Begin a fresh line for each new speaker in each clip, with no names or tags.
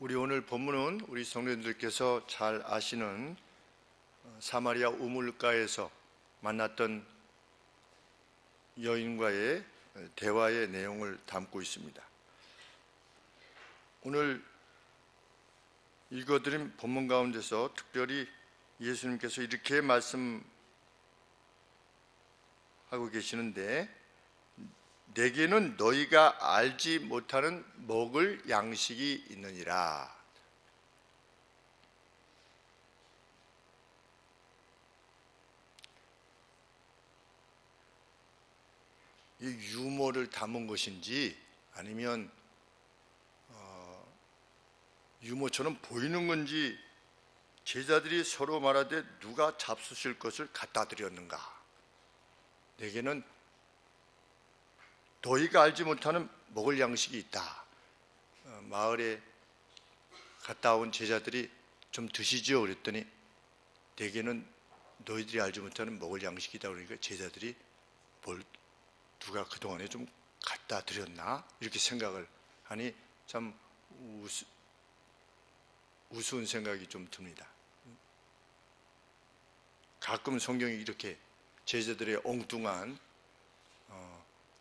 우리 오늘 본문은 우리 성도님들께서 잘 아시는 사마리아 우물가에서 만났던 여인과의 대화의 내용을 담고 있습니다. 오늘 읽어드린 본문 가운데서 특별히 예수님께서 이렇게 말씀하고 계시는데, 내게는 너희가 알지 못하는 먹을 양식이 있느니라. 이 유머를 담은 것인지 아니면 유머처럼 보이는 건지 제자들이 서로 말하되 누가 잡수실 것을 갖다 드렸는가? 내게는 너희가 알지 못하는 먹을 양식이 있다. 마을에 갔다 온 제자들이 좀 드시지요 그랬더니 내게는 너희들이 알지 못하는 먹을 양식이다. 그러니까 제자들이 누가 그동안에 좀 갖다 드렸나? 이렇게 생각을 하니 참 우스운 생각이 좀 듭니다. 가끔 성경이 이렇게 제자들의 엉뚱한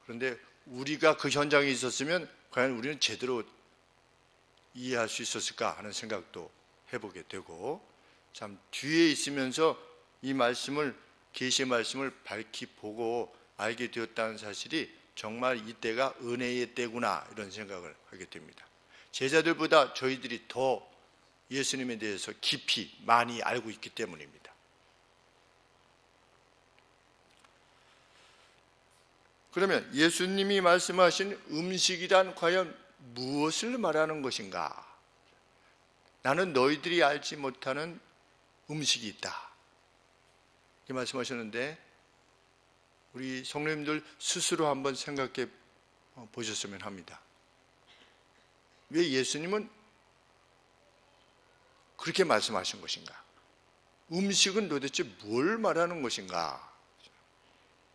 그런데 우리가 그 현장에 있었으면 과연 우리는 제대로 이해할 수 있었을까 하는 생각도 해보게 되고, 참 뒤에 있으면서 이 말씀을, 계시의 말씀을 밝히 보고 알게 되었다는 사실이 정말 이때가 은혜의 때구나 이런 생각을 하게 됩니다. 제자들보다 저희들이 더 예수님에 대해서 깊이 많이 알고 있기 때문입니다. 그러면 예수님이 말씀하신 음식이란 과연 무엇을 말하는 것인가? 나는 너희들이 알지 못하는 음식이 있다. 이렇게 말씀하셨는데 우리 성도님들 스스로 한번 생각해 보셨으면 합니다. 왜 예수님은 그렇게 말씀하신 것인가? 음식은 도대체 뭘 말하는 것인가?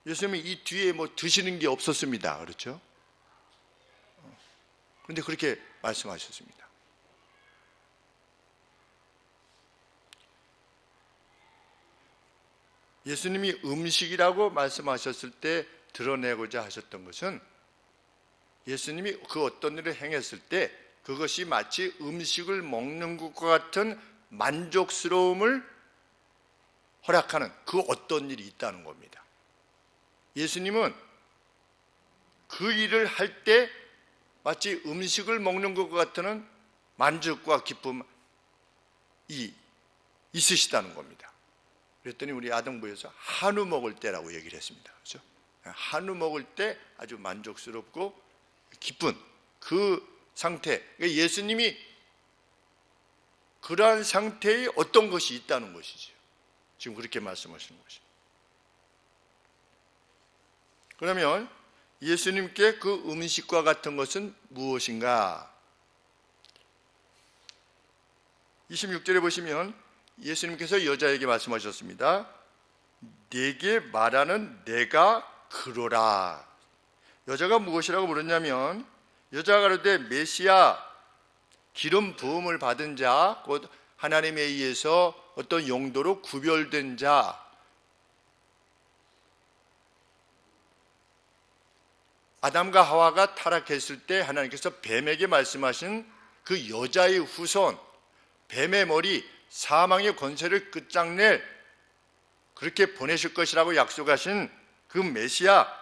예수님은 이 뒤에 드시는 게 없었습니다. 그렇죠? 그런데 그렇게 말씀하셨습니다. 예수님이 음식이라고 말씀하셨을 때 드러내고자 하셨던 것은 예수님이 그 어떤 일을 행했을 때 그것이 마치 음식을 먹는 것과 같은 만족스러움을 허락하는 그 어떤 일이 있다는 겁니다. 예수님은 그 일을 할 때 마치 음식을 먹는 것과 같은 만족과 기쁨이 있으시다는 겁니다. 그랬더니 우리 아동부에서 한우 먹을 때라고 얘기를 했습니다. 그렇죠? 한우 먹을 때 아주 만족스럽고 기쁜 그 상태. 그러니까 예수님이 그러한 상태에 어떤 것이 있다는 것이죠. 지금 그렇게 말씀하시는 것입니다. 그러면 예수님께 그 음식과 같은 것은 무엇인가? 26절에 보시면 예수님께서 여자에게 말씀하셨습니다. 네게 말하는 내가 그러라. 여자가 무엇이라고 물었냐면, 여자가 가로되 메시아, 기름 부음을 받은 자, 곧 하나님에 의해서 어떤 용도로 구별된 자, 아담과 하와가 타락했을 때 하나님께서 뱀에게 말씀하신 그 여자의 후손, 뱀의 머리, 사망의 권세를 끝장낼 그렇게 보내실 것이라고 약속하신 그 메시아,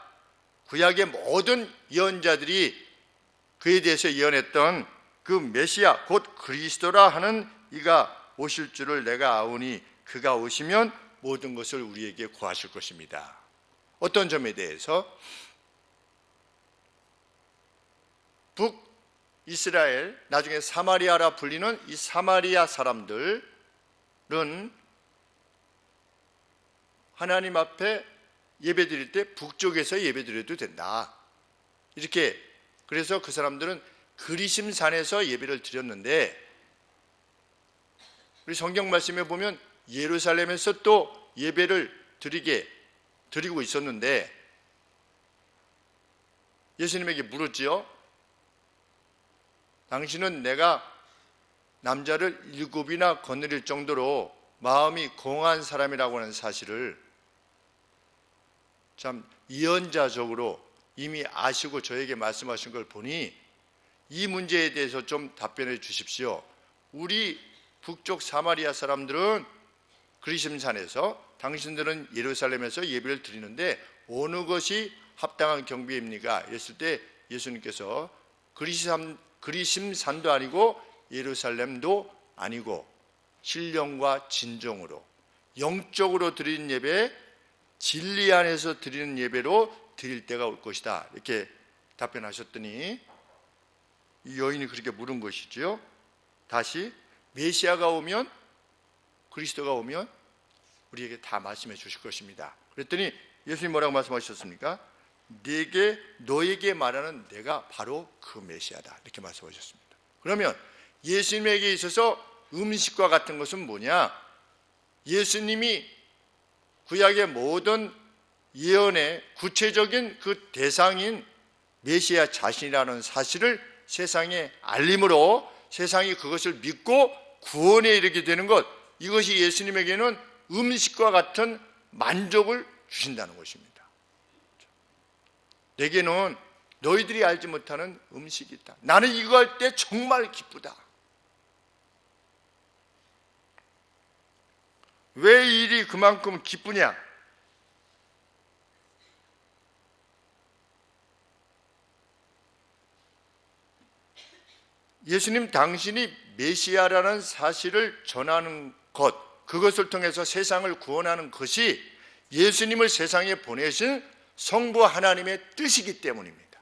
구약의 모든 예언자들이 그에 대해서 예언했던 그 메시아 곧 그리스도라 하는 이가 오실 줄을 내가 아오니 그가 오시면 모든 것을 우리에게 구하실 것입니다. 어떤 점에 대해서? 북이스라엘, 나중에 사마리아라 불리는 이 사마리아 사람들은 하나님 앞에 예배드릴 때 북쪽에서 예배드려도 된다. 이렇게, 그래서 그 사람들은 그리심산에서 예배를 드렸는데, 우리 성경 말씀에 보면 예루살렘에서 또 예배를 드리고 있었는데 예수님에게 물었지요. 당신은 내가 남자를 7이나 거느릴 정도로 마음이 공한 사람이라고 하는 사실을 참 예언자적으로 이미 아시고 저에게 말씀하신 걸 보니 이 문제에 대해서 좀 답변해 주십시오. 우리 북쪽 사마리아 사람들은 그리심산에서, 당신들은 예루살렘에서 예배를 드리는데 어느 것이 합당한 경배입니까? 이랬을 때 예수님께서 그리심산도 아니고 예루살렘도 아니고 신령과 진정으로 영적으로 드리는 예배, 진리 안에서 드리는 예배로 드릴 때가 올 것이다, 이렇게 답변하셨더니 이 여인이 그렇게 물은 것이지요. 다시 메시아가 오면, 그리스도가 오면 우리에게 다 말씀해 주실 것입니다. 그랬더니 예수님 뭐라고 말씀하셨습니까? 너에게 말하는 내가 바로 그 메시아다, 이렇게 말씀하셨습니다. 그러면 예수님에게 있어서 음식과 같은 것은 뭐냐? 예수님이 구약의 모든 예언의 구체적인 그 대상인 메시아 자신이라는 사실을 세상에 알림으로 세상이 그것을 믿고 구원에 이르게 되는 것, 이것이 예수님에게는 음식과 같은 만족을 주신다는 것입니다. 내게는 너희들이 알지 못하는 음식이 있다. 나는 이거 할 때 정말 기쁘다. 왜 이 일이 그만큼 기쁘냐? 예수님 당신이 메시아라는 사실을 전하는 것, 그것을 통해서 세상을 구원하는 것이 예수님을 세상에 보내신 성부 하나님의 뜻이기 때문입니다.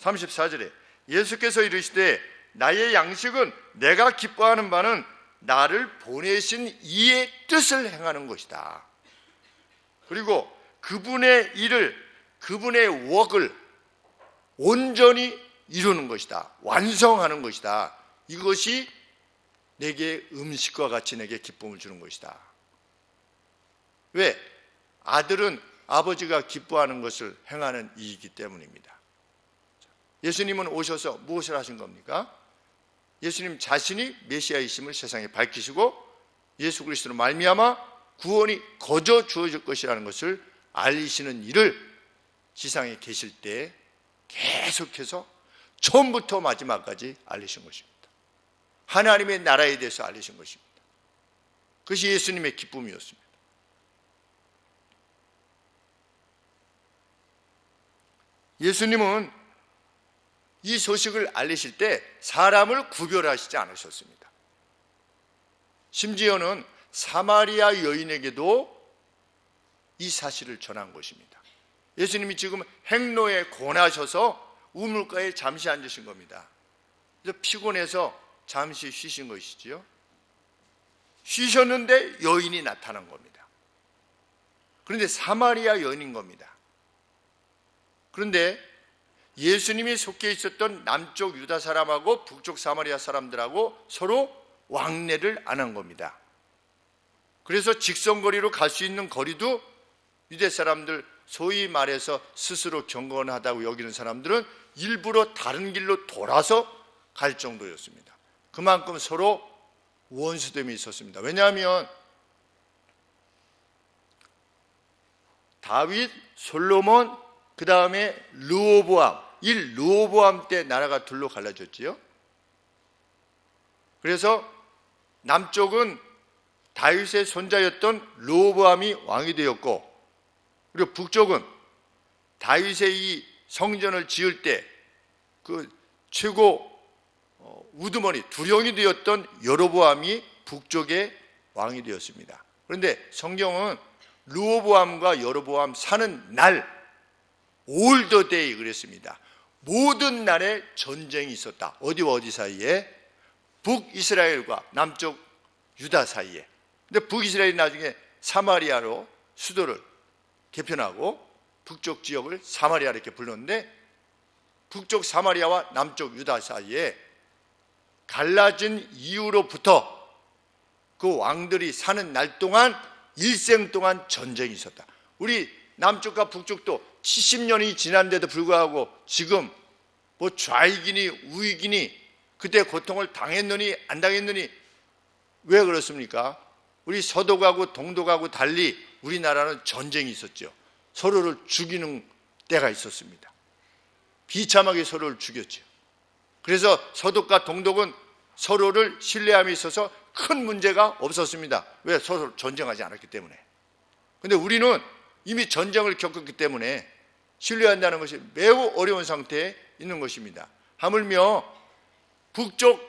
34절에 예수께서 이르시되 나의 양식은 내가 기뻐하는 바는 나를 보내신 이의 뜻을 행하는 것이다. 그리고 그분의 일을, 그분의 웍을 온전히 이루는 것이다, 완성하는 것이다. 이것이 내게 음식과 같이 내게 기쁨을 주는 것이다. 왜? 아들은 아버지가 기뻐하는 것을 행하는 이이기 때문입니다. 예수님은 오셔서 무엇을 하신 겁니까? 예수님 자신이 메시아이심을 세상에 밝히시고 예수 그리스도로 말미암아 구원이 거저 주어질 것이라는 것을 알리시는 일을 지상에 계실 때 계속해서 처음부터 마지막까지 알리신 것입니다. 하나님의 나라에 대해서 알리신 것입니다. 그것이 예수님의 기쁨이었습니다. 예수님은 이 소식을 알리실 때 사람을 구별하시지 않으셨습니다. 심지어는 사마리아 여인에게도 이 사실을 전한 것입니다. 예수님이 지금 행로에 고나셔서 우물가에 잠시 앉으신 겁니다. 그래서 피곤해서 잠시 쉬신 것이지요. 쉬셨는데 여인이 나타난 겁니다. 그런데 사마리아 여인인 겁니다. 그런데 예수님이 속해 있었던 남쪽 유다 사람하고 북쪽 사마리아 사람들하고 서로 왕래를 안 한 겁니다. 그래서 직선거리로 갈 수 있는 거리도 유대 사람들, 소위 말해서 스스로 경건하다고 여기는 사람들은 일부러 다른 길로 돌아서 갈 정도였습니다. 그만큼 서로 원수됨이 있었습니다. 왜냐하면 다윗, 솔로몬, 그 다음에 르호보암, 이 르호보암 때 나라가 둘로 갈라졌지요. 그래서 남쪽은 다윗의 손자였던 르호보암이 왕이 되었고, 그리고 북쪽은 다윗의 이 성전을 지을 때 그 최고 우두머니 두령이 되었던 여로보암이 북쪽의 왕이 되었습니다. 그런데 성경은 르호보암과 여로보암 사는 날, 올 더 데이 그랬습니다. 모든 날에 전쟁이 있었다. 어디와 어디 사이에? 북이스라엘과 남쪽 유다 사이에. 근데 북이스라엘이 나중에 사마리아로 수도를 개편하고 북쪽 지역을 사마리아 이렇게 불렀는데, 북쪽 사마리아와 남쪽 유다 사이에 갈라진 이후로부터 그 왕들이 사는 날 동안 일생 동안 전쟁이 있었다. 우리 남쪽과 북쪽도 70년이 지난데도 불구하고 지금 뭐 좌익이니 우익이니 그때 고통을 당했느니 안 당했느니 왜 그렇습니까? 우리 서독하고 동독하고 달리 우리나라는 전쟁이 있었죠. 서로를 죽이는 때가 있었습니다. 비참하게 서로를 죽였죠. 그래서 서독과 동독은 서로를 신뢰함에 있어서 큰 문제가 없었습니다. 왜? 서로 전쟁하지 않았기 때문에. 근데 우리는 이미 전쟁을 겪었기 때문에 신뢰한다는 것이 매우 어려운 상태에 있는 것입니다. 하물며 북쪽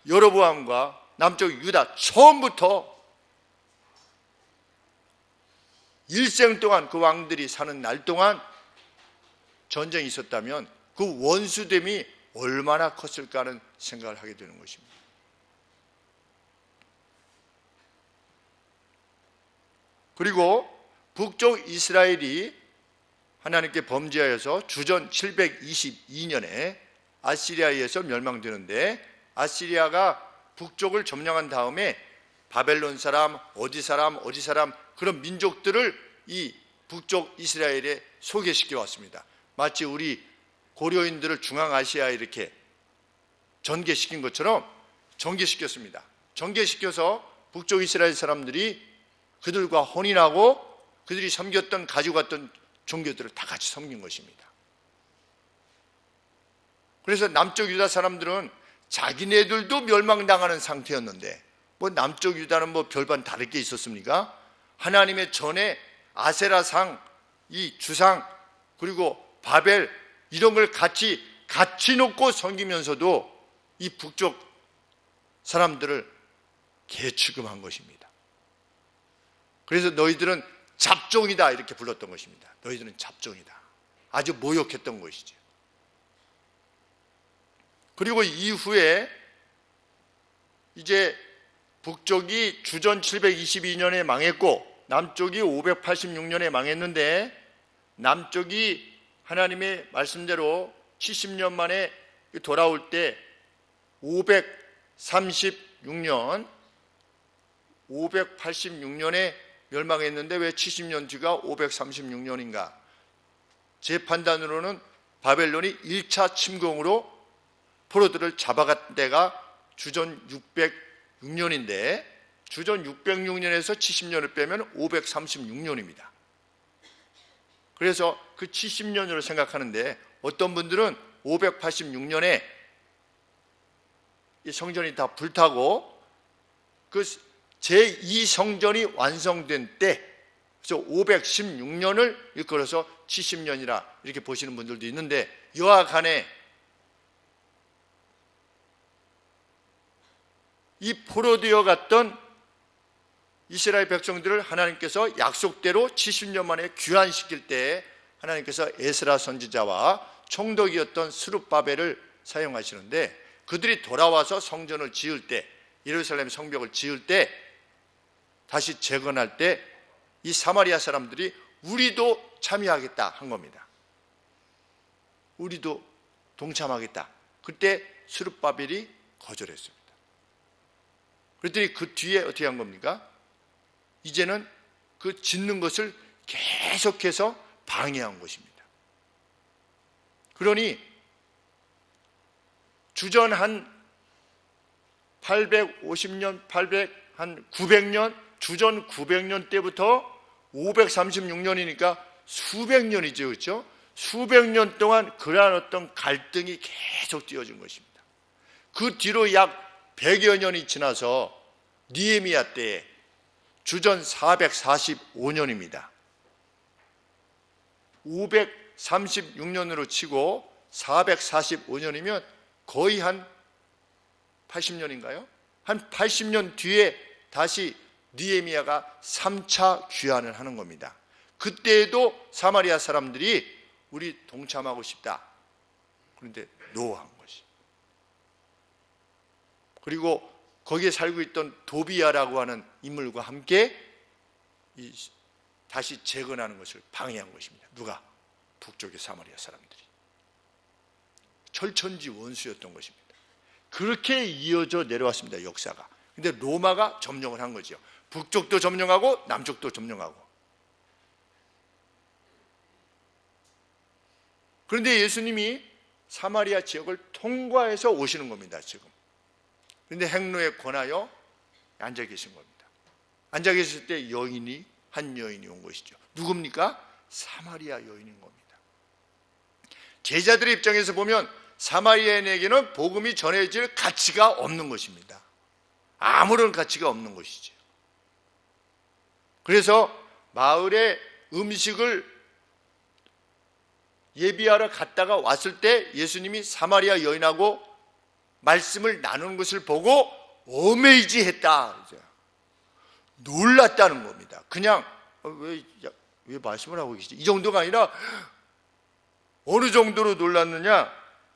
여로보암과 남쪽 유다 처음부터 일생 동안 그 왕들이 사는 날 동안 전쟁이 있었다면 그 원수됨이 얼마나 컸을까 하는 생각을 하게 되는 것입니다. 그리고 북쪽 이스라엘이 하나님께 범죄하여서 주전 722년에 아시리아에 의해서 멸망되는데, 아시리아가 북쪽을 점령한 다음에 바벨론 사람, 어디 사람 그런 민족들을 이 북쪽 이스라엘에 소개시켜 왔습니다. 마치 우리 고려인들을 중앙아시아에 이렇게 전개시킨 것처럼 전개시켰습니다. 전개시켜서 북쪽 이스라엘 사람들이 그들과 혼인하고 그들이 섬겼던 가지고 갔던 종교들을 다 같이 섬긴 것입니다. 그래서 남쪽 유다 사람들은 자기네들도 멸망당하는 상태였는데, 뭐 남쪽 유다는 뭐 별반 다를 게 있었습니까? 하나님의 전에 아세라상, 이 주상, 그리고 바벨 이런 걸 같이 놓고 섬기면서도 이 북쪽 사람들을 개취급한 것입니다. 그래서 너희들은 잡종이다 이렇게 불렀던 것입니다. 너희들은 잡종이다. 아주 모욕했던 것이죠. 그리고 이후에 이제 북쪽이 주전 722년에 망했고 남쪽이 586년에 망했는데, 남쪽이 하나님의 말씀대로 70년 만에 돌아올 때 586년에 멸망했는데 왜 70년 뒤가 536년인가? 제 판단으로는 바벨론이 1차 침공으로 포로들을 잡아간 때가 주전 606년인데 주전 606년에서 70년을 빼면 536년입니다. 그래서 그 70년으로 생각하는데, 어떤 분들은 586년에 이 성전이 다 불타고 그 제2성전이 완성된 때, 그래서 516년을 일컬어서 70년이라 이렇게 보시는 분들도 있는데, 여하간에 이 포로되어 갔던 이스라엘 백성들을 하나님께서 약속대로 70년 만에 귀환시킬 때 하나님께서 에스라 선지자와 총독이었던 스룹바벨을 사용하시는데, 그들이 돌아와서 성전을 지을 때, 예루살렘 성벽을 지을 때, 다시 재건할 때 이 사마리아 사람들이 우리도 참여하겠다 한 겁니다. 우리도 동참하겠다. 그때 스룹바벨이 거절했습니다. 그랬더니 그 뒤에 어떻게 한 겁니까? 이제는 그 짓는 것을 계속해서 방해한 것입니다. 그러니 주전 한 850년, 한 900년, 주전 900년 때부터 536년이니까 수백 년이죠, 그렇죠? 수백 년 동안 그러한 어떤 갈등이 계속 띄어진 것입니다. 그 뒤로 약 100여 년이 지나서 느헤미야 때에 주전 445년입니다. 536년으로 치고 445년이면 거의 한 80년인가요? 한 80년 뒤에 다시 느헤미야가 3차 귀환을 하는 겁니다. 그때에도 사마리아 사람들이 우리 동참하고 싶다. 그런데 노한 것이. 그리고 거기에 살고 있던 도비야라고 하는 인물과 함께 다시 재건하는 것을 방해한 것입니다. 누가? 북쪽의 사마리아 사람들이. 철천지 원수였던 것입니다. 그렇게 이어져 내려왔습니다, 역사가. 근데 로마가 점령을 한 거죠. 북쪽도 점령하고 남쪽도 점령하고. 그런데 예수님이 사마리아 지역을 통과해서 오시는 겁니다. 지금. 그런데 행로에 권하여 앉아 계신 겁니다. 앉아 계실 때 한 여인이 온 것이죠. 누굽니까? 사마리아 여인인 겁니다. 제자들의 입장에서 보면 사마리아인에게는 복음이 전해질 가치가 없는 것입니다. 아무런 가치가 없는 것이죠. 그래서 마을에 음식을 예비하러 갔다가 왔을 때 예수님이 사마리아 여인하고 말씀을 나누는 것을 보고 어메이지했다, 놀랐다는 겁니다. 그냥 왜 말씀을 하고 계시지? 이 정도가 아니라 어느 정도로 놀랐느냐?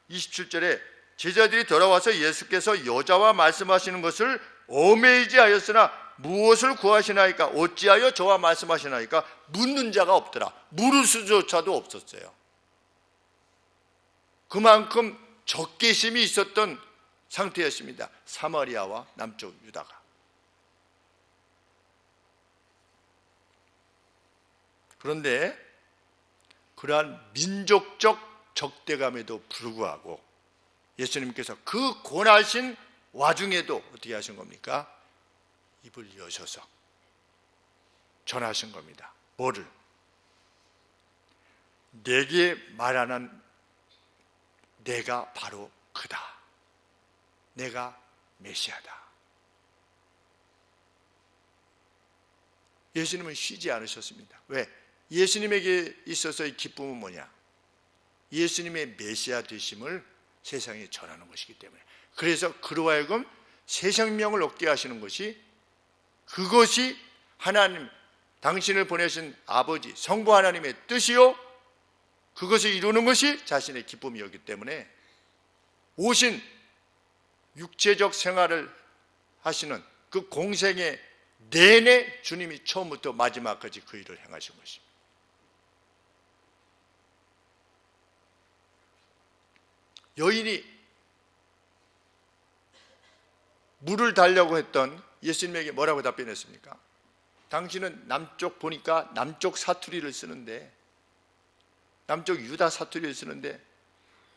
27절에 제자들이 돌아와서 예수께서 여자와 말씀하시는 것을 어메이지하였으나 무엇을 구하시나이까? 어찌하여 저와 말씀하시나이까? 묻는 자가 없더라. 물을 수조차도 없었어요. 그만큼 적개심이 있었던 상태였습니다. 사마리아와 남쪽 유다가. 그런데 그러한 민족적 적대감에도 불구하고 예수님께서 그 고난하신 와중에도 어떻게 하신 겁니까? 입을 여셔서 전하신 겁니다. 뭐를? 내게 말하는 내가 바로 그다. 내가 메시아다. 예수님은 쉬지 않으셨습니다. 왜? 예수님에게 있어서의 기쁨은 뭐냐? 예수님의 메시아 되심을 세상에 전하는 것이기 때문에. 그래서 그로 하여금 새 생명을 얻게 하시는 것이, 그것이 하나님, 당신을 보내신 아버지 성부 하나님의 뜻이요, 그것을 이루는 것이 자신의 기쁨이었기 때문에 오신 육체적 생활을 하시는 그 공생의 내내 주님이 처음부터 마지막까지 그 일을 행하신 것입니다. 여인이 물을 달라고 했던 예수님에게 뭐라고 답변했습니까? 당신은 남쪽 보니까 남쪽 사투리를 쓰는데, 남쪽 유다 사투리를 쓰는데,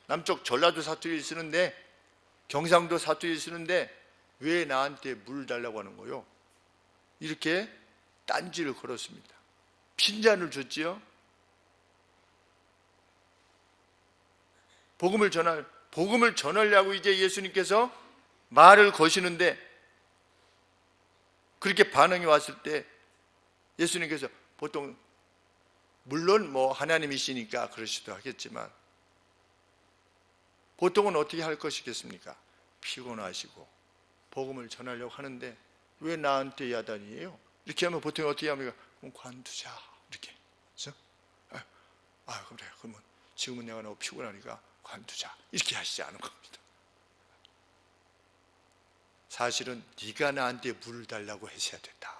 남쪽 전라도 사투리를 쓰는데, 경상도 사투리를 쓰는데 왜 나한테 물 달라고 하는 거요? 이렇게 딴지를 걸었습니다. 핀잔을 줬지요. 복음을 전하려고 이제 예수님께서 말을 거시는데, 그렇게 반응이 왔을 때 예수님께서 보통, 물론 뭐 하나님이시니까 그러시도 하겠지만, 보통은 어떻게 할 것이겠습니까? 피곤하시고 복음을 전하려고 하는데 왜 나한테 야단이에요? 이렇게 하면 보통 어떻게 합니까? 그럼 관두자, 이렇게. 그렇죠? 그래, 그러면 지금은 내가 너무 피곤하니까 관두자, 이렇게 하시지 않은 겁니다. 사실은 네가 나한테 물을 달라고 했어야 됐다.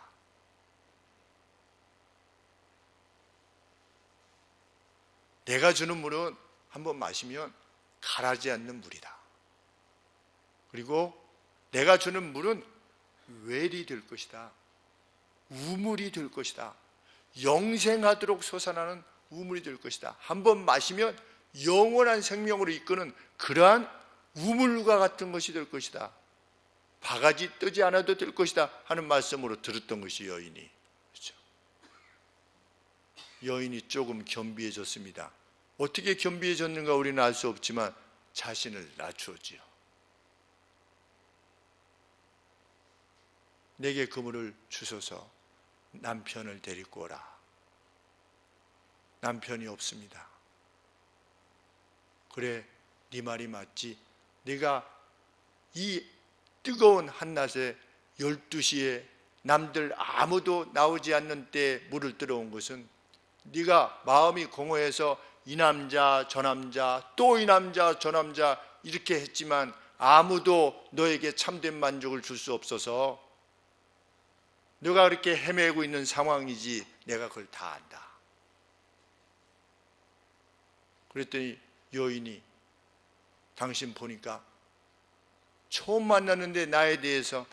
내가 주는 물은 한번 마시면 가라지 않는 물이다. 그리고 내가 주는 물은 웰이 될 것이다. 우물이 될 것이다. 영생하도록 솟아나는 우물이 될 것이다. 한번 마시면 영원한 생명으로 이끄는 그러한 우물과 같은 것이 될 것이다. 바가지 뜨지 않아도 될 것이다 하는 말씀으로 들었던 것이 여인이. 그렇죠? 여인이 조금 겸비해졌습니다. 어떻게 겸비해졌는가 우리는 알 수 없지만 자신을 낮추었지요. 내게 그물을 주소서, 남편을 데리고 오라. 남편이 없습니다. 그래, 네 말이 맞지. 네가 이 뜨거운 한낮에 12시에 남들 아무도 나오지 않는 때에 물을 들어온 것은 네가 마음이 공허해서 이 남자 저 남자 또 이 남자 저 남자 이렇게 했지만 아무도 너에게 참된 만족을 줄 수 없어서 너가 그렇게 헤매고 있는 상황이지, 내가 그걸 다 안다. 그랬더니 여인이, 당신 보니까 처음 만났는데 나에 대해서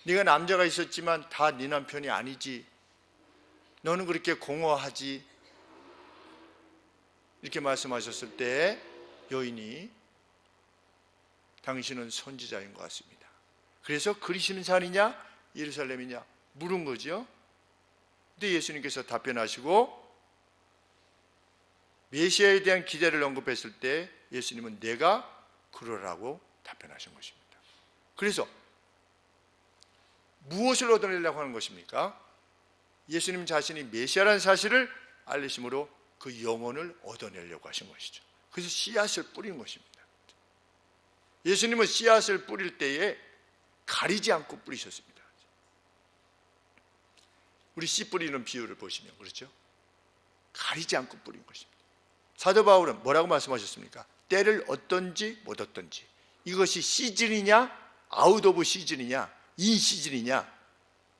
네가 남자가 있었지만 다 네 남편이 아니지, 너는 그렇게 공허하지, 이렇게 말씀하셨을 때 여인이 당신은 선지자인 것 같습니다. 그래서 그리시는 산이냐 예루살렘이냐 물은 거죠. 근데 예수님께서 답변하시고 메시아에 대한 기대를 언급했을 때 예수님은 내가 그러라고 답변하신 것입니다. 그래서 무엇을 얻어내려고 하는 것입니까? 예수님 자신이 메시아라는 사실을 알리심으로 그 영혼을 얻어내려고 하신 것이죠. 그래서 씨앗을 뿌린 것입니다. 예수님은 씨앗을 뿌릴 때에 가리지 않고 뿌리셨습니다. 우리 씨 뿌리는 비유를 보시면 그렇죠? 가리지 않고 뿌린 것입니다. 사도 바울은 뭐라고 말씀하셨습니까? 때를 얻든지 못 얻든지 이것이 시즌이냐 아웃 오브 시즌이냐 인 시즌이냐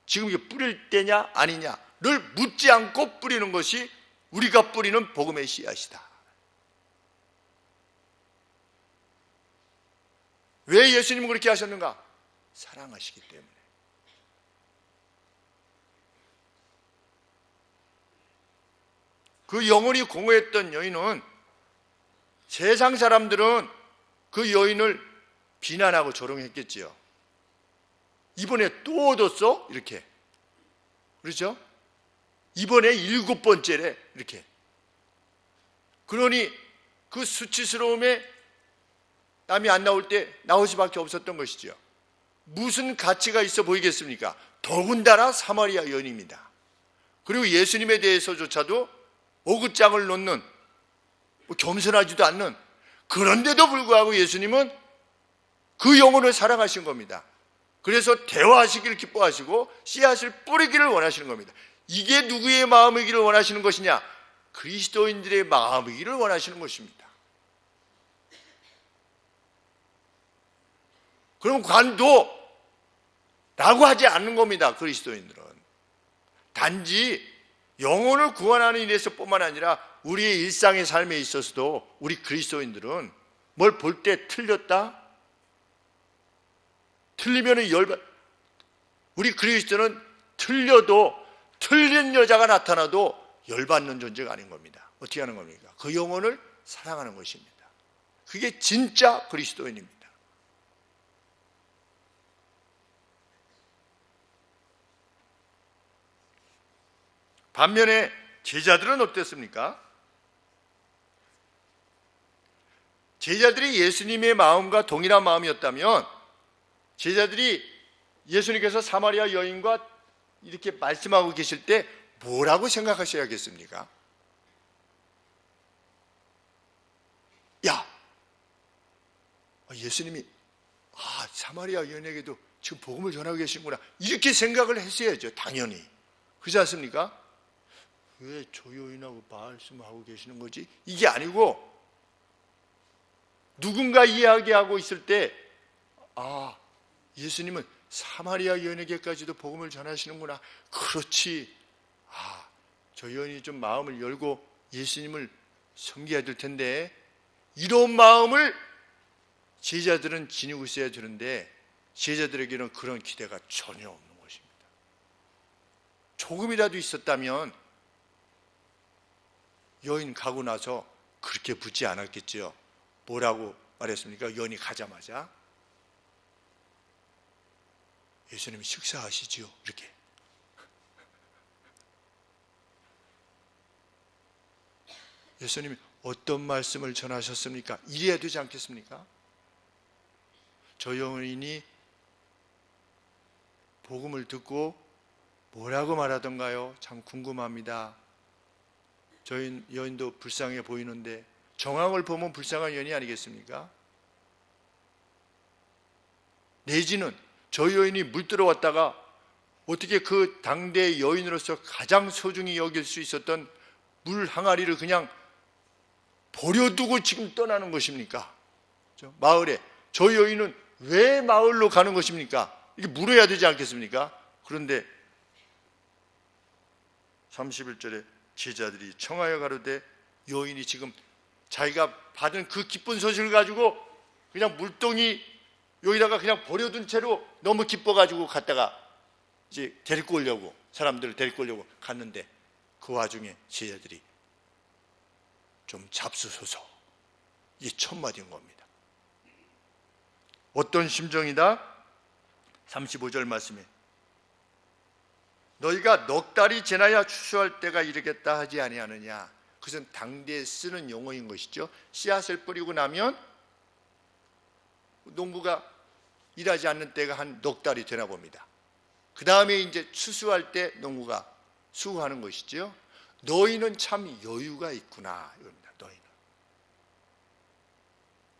지금 이게 뿌릴 때냐 아니냐를 묻지 않고 뿌리는 것이 우리가 뿌리는 복음의 씨앗이다. 왜 예수님은 그렇게 하셨는가? 사랑하시기 때문에. 그 영혼이 공허했던 여인은 세상 사람들은 그 여인을 비난하고 조롱했겠지요. 이번에 또 얻었어? 이렇게. 그렇죠? 이번에 7번째래. 이렇게. 그러니 그 수치스러움에 땀이 안 나올 때 나올 수밖에 없었던 것이죠. 무슨 가치가 있어 보이겠습니까? 더군다나 사마리아 여인입니다. 그리고 예수님에 대해서조차도 오굿장을 놓는 겸손하지도 않는 그런데도 불구하고 예수님은 그 영혼을 사랑하신 겁니다. 그래서 대화하시기를 기뻐하시고 씨앗을 뿌리기를 원하시는 겁니다. 이게 누구의 마음이기를 원하시는 것이냐? 그리스도인들의 마음이기를 원하시는 것입니다. 그럼 관도 라고 하지 않는 겁니다. 그리스도인들은 단지 영혼을 구원하는 일에서 뿐만 아니라 우리의 일상의 삶에 있어서도 우리 그리스도인들은 뭘 볼 때 틀렸다? 틀리면 열받. 우리 그리스도는 틀려도 틀린 여자가 나타나도 열받는 존재가 아닌 겁니다. 어떻게 하는 겁니까? 그 영혼을 사랑하는 것입니다. 그게 진짜 그리스도인입니다. 반면에 제자들은 어땠습니까? 제자들이 예수님의 마음과 동일한 마음이었다면 제자들이 예수님께서 사마리아 여인과 이렇게 말씀하고 계실 때 뭐라고 생각하셔야겠습니까? 야, 예수님이 사마리아 여인에게도 지금 복음을 전하고 계시구나 이렇게 생각을 했어야죠. 당연히. 그렇지 않습니까? 왜 저 여인하고 말씀하고 계시는 거지? 이게 아니고 누군가 이야기하고 있을 때 예수님은 사마리아 여인에게까지도 복음을 전하시는구나. 그렇지. 저 여인이 좀 마음을 열고 예수님을 섬겨야 될 텐데 이런 마음을 제자들은 지니고 있어야 되는데 제자들에게는 그런 기대가 전혀 없는 것입니다. 조금이라도 있었다면 여인 가고 나서 그렇게 묻지 않았겠지요. 뭐라고 말했습니까? 여인이 가자마자 예수님이 식사하시지요. 이렇게. 예수님이 어떤 말씀을 전하셨습니까? 이래야 되지 않겠습니까? 저 여인이 복음을 듣고 뭐라고 말하던가요? 참 궁금합니다. 저 여인도 불쌍해 보이는데 정황을 보면 불쌍한 여인이 아니겠습니까? 내지는 저 여인이 물들어 왔다가 어떻게 그 당대의 여인으로서 가장 소중히 여길 수 있었던 물 항아리를 그냥 버려두고 지금 떠나는 것입니까? 마을에 저 여인은 왜 마을로 가는 것입니까? 이게 물어야 되지 않겠습니까? 그런데 31절에 제자들이 청하여 가로되 여인이 지금 자기가 받은 그 기쁜 소식을 가지고 그냥 물동이 여기다가 그냥 버려둔 채로 너무 기뻐가지고 갔다가 이제 데리고 오려고 사람들을 데리고 오려고 갔는데 그 와중에 제자들이 좀 잡수소서. 이게 첫 마디인 겁니다. 어떤 심정이다? 35절 말씀에 너희가 넉 달이 지나야 추수할 때가 이르겠다 하지 아니하느냐. 그것은 당대에 쓰는 용어인 것이죠. 씨앗을 뿌리고 나면 농부가 일하지 않는 때가 한 넉 달이 되나 봅니다. 그 다음에 이제 추수할 때 농부가 수고하는 것이죠. 너희는 참 여유가 있구나 이겁니다. 너희는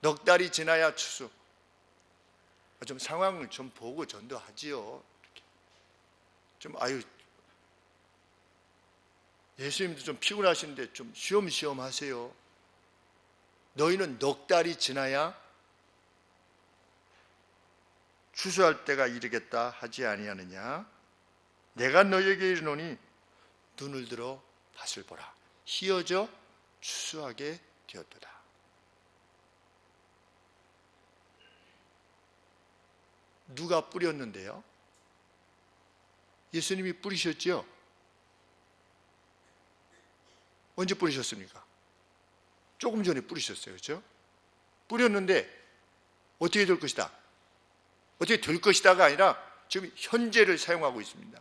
넉 달이 지나야 추수. 좀 상황을 좀 보고 전도하지요. 좀 예수님도 좀 피곤하신데 좀 쉬엄쉬엄 하세요. 너희는 넉 달이 지나야 추수할 때가 이르겠다 하지 아니하느냐. 내가 너희에게 이르노니 눈을 들어 밭을 보라. 희어져 추수하게 되었도다. 누가 뿌렸는데요? 예수님이 뿌리셨죠? 언제 뿌리셨습니까? 조금 전에 뿌리셨어요. 그렇죠? 뿌렸는데 어떻게 될 것이다? 어떻게 될 것이다가 아니라 지금 현재를 사용하고 있습니다.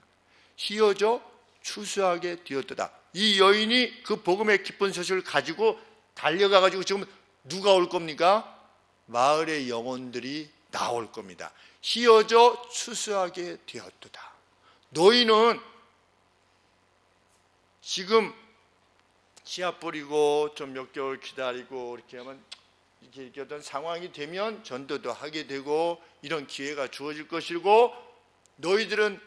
희어져 추수하게 되었도다. 이 여인이 그 복음의 기쁜 소식을 가지고 달려가가지고 지금 누가 올 겁니까? 마을의 영혼들이 나올 겁니다. 희어져 추수하게 되었도다. 너희는 지금 씨앗 뿌리고 좀 몇 개월 기다리고 이렇게 하면 이렇게 어떤 상황이 되면 전도도 하게 되고 이런 기회가 주어질 것이고 너희들은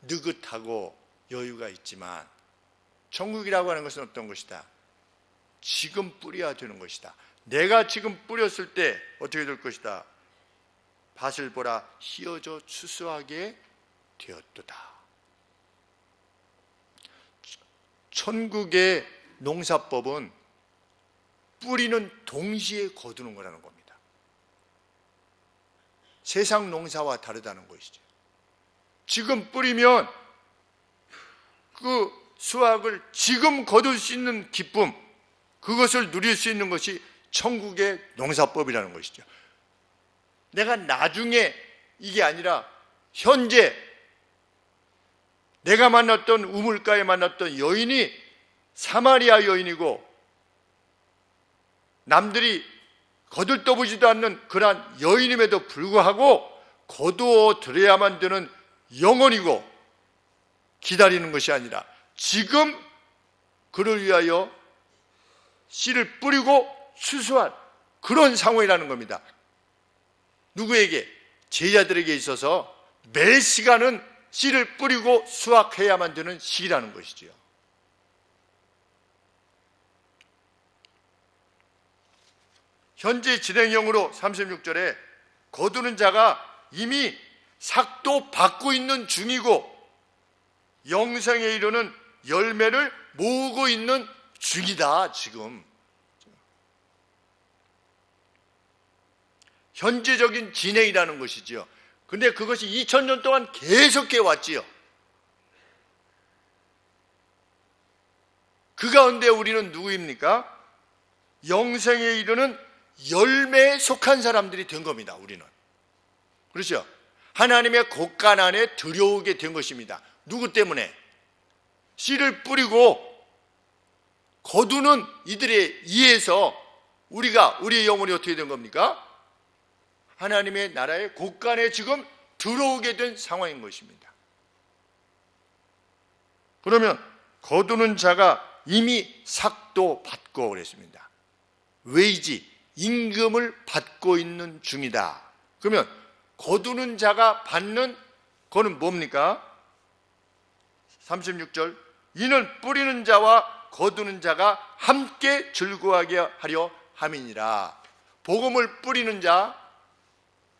느긋하고 여유가 있지만 천국이라고 하는 것은 어떤 것이다? 지금 뿌려야 되는 것이다. 내가 지금 뿌렸을 때 어떻게 될 것이다? 밭을 보라 희어져 추수하게 되었도다. 천국의 농사법은 뿌리는 동시에 거두는 거라는 겁니다. 세상 농사와 다르다는 것이죠. 지금 뿌리면 그 수확을 지금 거둘 수 있는 기쁨, 그것을 누릴 수 있는 것이 천국의 농사법이라는 것이죠. 내가 나중에 이게 아니라 현재 내가 만났던 우물가에 만났던 여인이 사마리아 여인이고 남들이 거들떠보지도 않는 그러한 여인임에도 불구하고 거두어 들여야만 되는 영혼이고 기다리는 것이 아니라 지금 그를 위하여 씨를 뿌리고 추수한 그런 상황이라는 겁니다. 누구에게? 제자들에게 있어서 매 시간은 씨를 뿌리고 수확해야만 되는 시기라는 것이지요. 현재 진행형으로 36절에 거두는 자가 이미 삭도 받고 있는 중이고 영생에 이르는 열매를 모으고 있는 중이다. 지금 현재적인 진행이라는 것이지요. 근데 그것이 2000년 동안 계속해 왔지요. 그 가운데 우리는 누구입니까? 영생에 이르는 열매에 속한 사람들이 된 겁니다. 우리는. 그렇죠? 하나님의 곳간 안에 들여오게 된 것입니다. 누구 때문에? 씨를 뿌리고 거두는 이들에 의해서 우리의 영혼이 어떻게 된 겁니까? 하나님의 나라의 곳간에 지금 들어오게 된 상황인 것입니다. 그러면 거두는 자가 이미 삭도 받고 그랬습니다. 웨이지, 임금을 받고 있는 중이다. 그러면 거두는 자가 받는 그거는 뭡니까? 36절 이는 뿌리는 자와 거두는 자가 함께 즐거워하게 하려 함이니라. 복음을 뿌리는 자,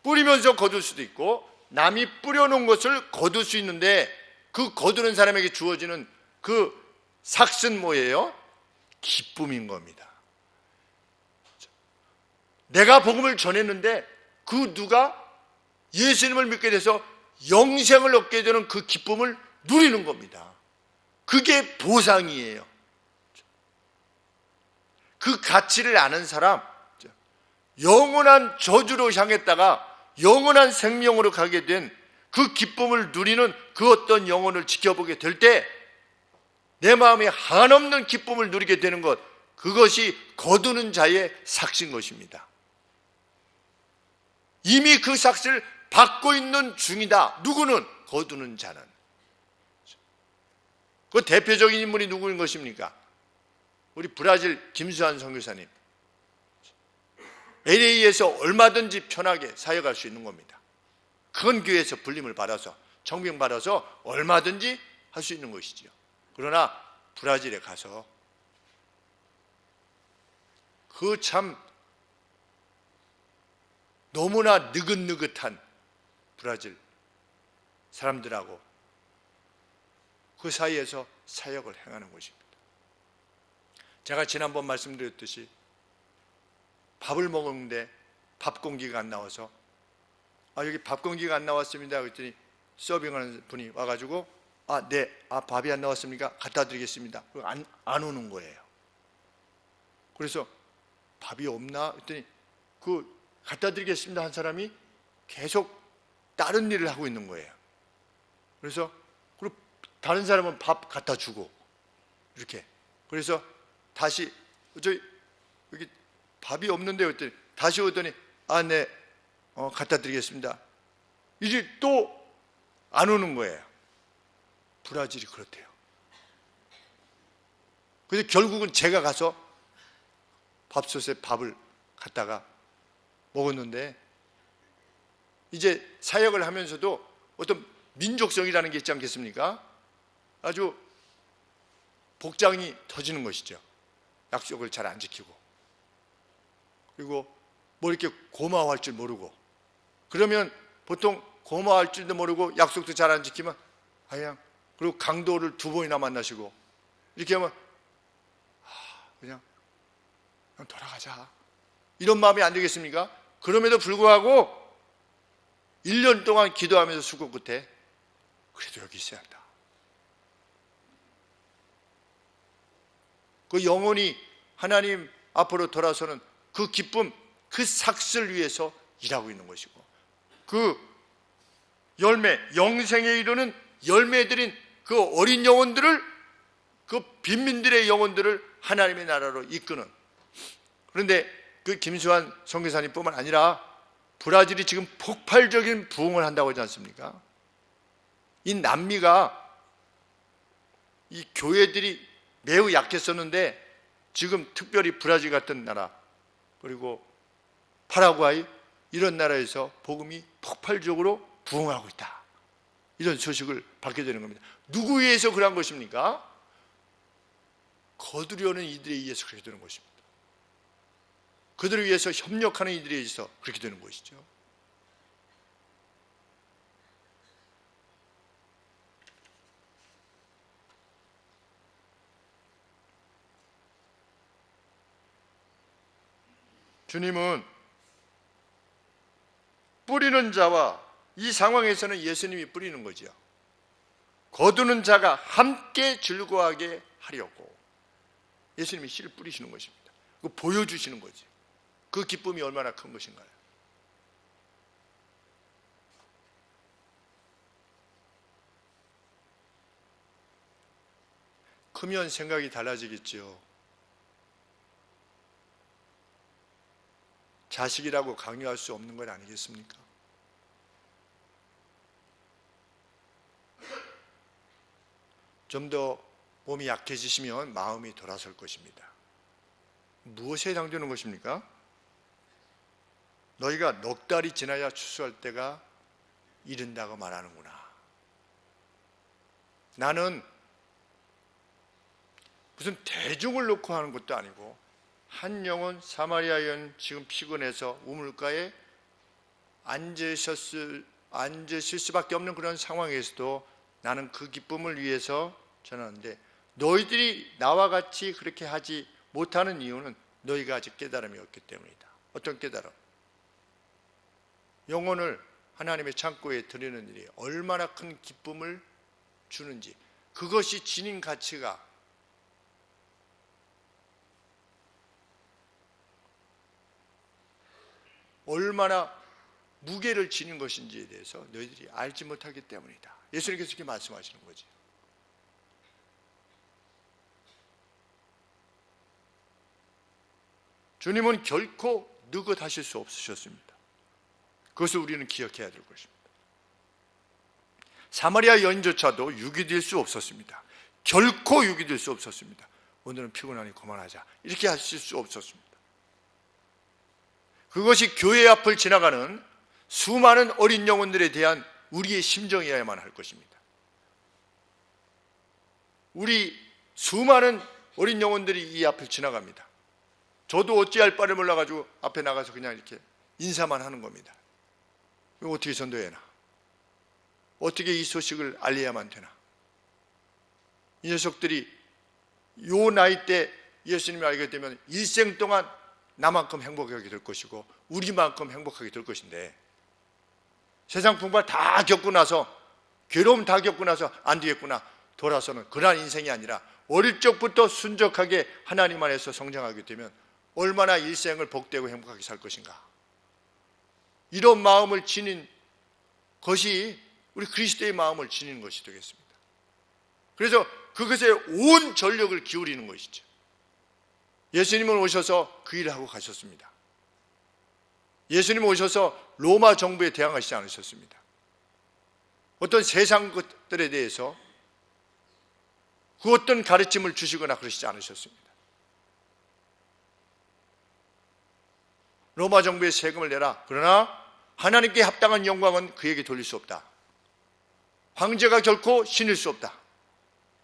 뿌리면서 거둘 수도 있고 남이 뿌려놓은 것을 거둘 수 있는데 그 거두는 사람에게 주어지는 그 삭은 뭐예요? 기쁨인 겁니다. 내가 복음을 전했는데 그 누가 예수님을 믿게 돼서 영생을 얻게 되는 그 기쁨을 누리는 겁니다. 그게 보상이에요. 그 가치를 아는 사람, 영원한 저주로 향했다가 영원한 생명으로 가게 된 그 기쁨을 누리는 그 어떤 영혼을 지켜보게 될 때 내 마음에 한없는 기쁨을 누리게 되는 것, 그것이 거두는 자의 삭신 것입니다. 이미 그 삭을 받고 있는 중이다. 누구는? 거두는 자는. 그 대표적인 인물이 누구인 것입니까? 우리 브라질 김수환 선교사님. LA에서 얼마든지 편하게 사역할 수 있는 겁니다. 큰 교회에서 불림을 받아서, 청빙받아서 얼마든지 할 수 있는 것이죠. 그러나 브라질에 가서 그 참 너무나 느긋느긋한 브라질 사람들하고 그 사이에서 사역을 행하는 것입니다. 제가 지난번 말씀드렸듯이 밥을 먹었는데 밥 공기가 안 나와서 여기 밥 공기가 안 나왔습니다. 그랬더니 서빙하는 분이 와가지고 네, 밥이 안 나왔습니까? 갖다 드리겠습니다. 안 오는 거예요. 그래서 밥이 없나? 그랬더니 갖다 드리겠습니다 한 사람이 계속 다른 일을 하고 있는 거예요. 그래서 다른 사람은 밥 갖다 주고 이렇게. 그래서 다시 여기 밥이 없는데 그랬더니 다시 오더니 네, 갖다 드리겠습니다. 이제 또 안 오는 거예요. 브라질이 그렇대요. 그래서 결국은 제가 가서 밥솥에 밥을 갖다가 먹었는데, 이제 사역을 하면서도 어떤 민족성이라는 게 있지 않겠습니까? 아주 복장이 터지는 것이죠. 약속을 잘 안 지키고, 그리고 뭐 이렇게 고마워할 줄 모르고, 그러면 보통 고마워할 줄도 모르고 약속도 잘 안 지키면 그리고 강도를 2번이나 만나시고 이렇게 하면 그냥 돌아가자 이런 마음이 안 되겠습니까? 그럼에도 불구하고 1년 동안 기도하면서 수고 끝에 그래도 여기 있어야 한다. 그 영혼이 하나님 앞으로 돌아서는 그 기쁨, 그 삭슬 위해서 일하고 있는 것이고, 그 열매, 영생에 이르는 열매들인 그 어린 영혼들을, 그 빈민들의 영혼들을 하나님의 나라로 이끄는. 그런데 그 김수환 선교사님뿐만 아니라 브라질이 지금 폭발적인 부흥을 한다고 하지 않습니까? 이 남미가 이 교회들이 매우 약했었는데 지금 특별히 브라질 같은 나라, 그리고 파라과이 이런 나라에서 복음이 폭발적으로 부흥하고 있다. 이런 소식을 받게 되는 겁니다. 누구 위해서 그런 것입니까? 거두려는 이들에 의해서 그렇게 되는 것입니다. 그들을 위해서 협력하는 이들에 의해서 그렇게 되는 것이죠. 주님은 뿌리는 자와, 이 상황에서는 예수님이 뿌리는 거죠. 거두는 자가 함께 즐거워하게 하려고 예수님이 씨를 뿌리시는 것입니다. 그거 보여주시는 거지. 그 기쁨이 얼마나 큰 것인가요? 크면 생각이 달라지겠죠. 자식이라고 강요할 수 없는 건 아니겠습니까? 좀 더 몸이 약해지시면 마음이 돌아설 것입니다. 무엇에 해당되는 것입니까? 너희가 넉 달이 지나야 추수할 때가 이른다고 말하는구나. 나는 무슨 대중을 놓고 하는 것도 아니고 한 영혼 사마리아 여인 지금 피곤해서 우물가에 앉으실 수밖에 없는 그런 상황에서도 나는 그 기쁨을 위해서 전하는데, 너희들이 나와 같이 그렇게 하지 못하는 이유는 너희가 아직 깨달음이 없기 때문이다. 어떤 깨달음? 영혼을 하나님의 창고에 드리는 일이 얼마나 큰 기쁨을 주는지, 그것이 지닌 가치가 얼마나 무게를 지닌 것인지에 대해서 너희들이 알지 못하기 때문이다. 예수님께서 이렇게 말씀하시는 거지. 주님은 결코 느긋하실 수 없으셨습니다. 그것을 우리는 기억해야 될 것입니다. 사마리아 여인조차도 육이 될 수 없었습니다. 결코 육이 될 수 없었습니다. 오늘은 피곤하니 그만하자, 이렇게 하실 수 없었습니다. 그것이 교회 앞을 지나가는 수많은 어린 영혼들에 대한 우리의 심정이어야만 할 것입니다. 우리 수많은 어린 영혼들이 이 앞을 지나갑니다. 저도 어찌할 바를 몰라가지고 앞에 나가서 그냥 이렇게 인사만 하는 겁니다. 이거 어떻게 전도해야 하나? 어떻게 이 소식을 알려야만 되나? 이 녀석들이 요 나이 때 예수님을 알게 되면 일생 동안 나만큼 행복하게 될 것이고 우리만큼 행복하게 될 것인데, 세상 풍파 다 겪고 나서, 괴로움 다 겪고 나서 안 되겠구나 돌아서는 그러한 인생이 아니라 어릴 적부터 순적하게 하나님 안에서 성장하게 되면 얼마나 일생을 복되고 행복하게 살 것인가. 이런 마음을 지닌 것이 우리 그리스도의 마음을 지닌 것이 되겠습니다. 그래서 그것에 온 전력을 기울이는 것이죠. 예수님은 오셔서 그 일을 하고 가셨습니다. 예수님은 오셔서 로마 정부에 대항하시지 않으셨습니다. 어떤 세상 것들에 대해서 그 어떤 가르침을 주시거나 그러시지 않으셨습니다. 로마 정부에 세금을 내라. 그러나 하나님께 합당한 영광은 그에게 돌릴 수 없다. 황제가 결코 신일 수 없다.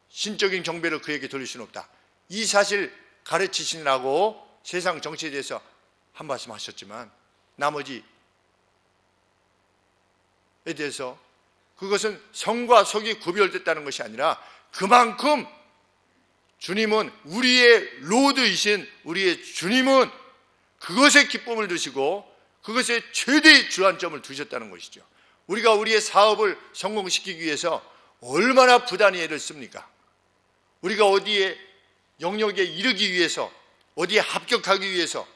신적인 경배를 그에게 돌릴 수는 없다. 이 사실 가르치시느라고 세상 정치에 대해서 한 말씀 하셨지만, 나머지에 대해서 그것은 성과 속이 구별됐다는 것이 아니라 그만큼 주님은, 우리의 로드이신 우리의 주님은 그것에 기쁨을 두시고 그것에 최대의 주안점을 두셨다는 것이죠. 우리가 우리의 사업을 성공시키기 위해서 얼마나 부단히 애를 씁니까? 우리가 어디에 영역에 이르기 위해서, 어디에 합격하기 위해서,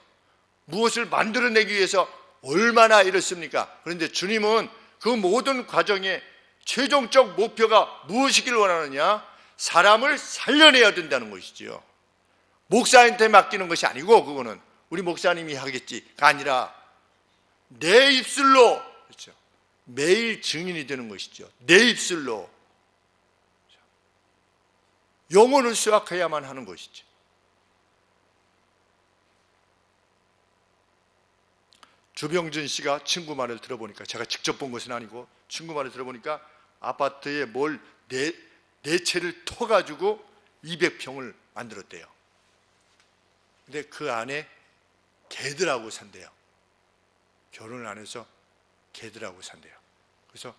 무엇을 만들어내기 위해서 얼마나 애를 씁니까? 그런데 주님은 그 모든 과정의 최종적 목표가 무엇이길 원하느냐? 사람을 살려내야 된다는 것이지요. 목사한테 맡기는 것이 아니고, 그거는 우리 목사님이 하겠지가 아니라 내 입술로, 그렇죠, 매일 증인이 되는 것이죠. 내 입술로 영혼을 수확해야만 하는 것이죠. 주병준 씨가 친구 말을 들어보니까, 제가 직접 본 것은 아니고 친구 말을 들어보니까 아파트에 뭘 네 채를 터가지고 200평을 만들었대요. 근데 그 안에 개들하고 산대요. 결혼을 안 해서 개들하고 산대요. 그래서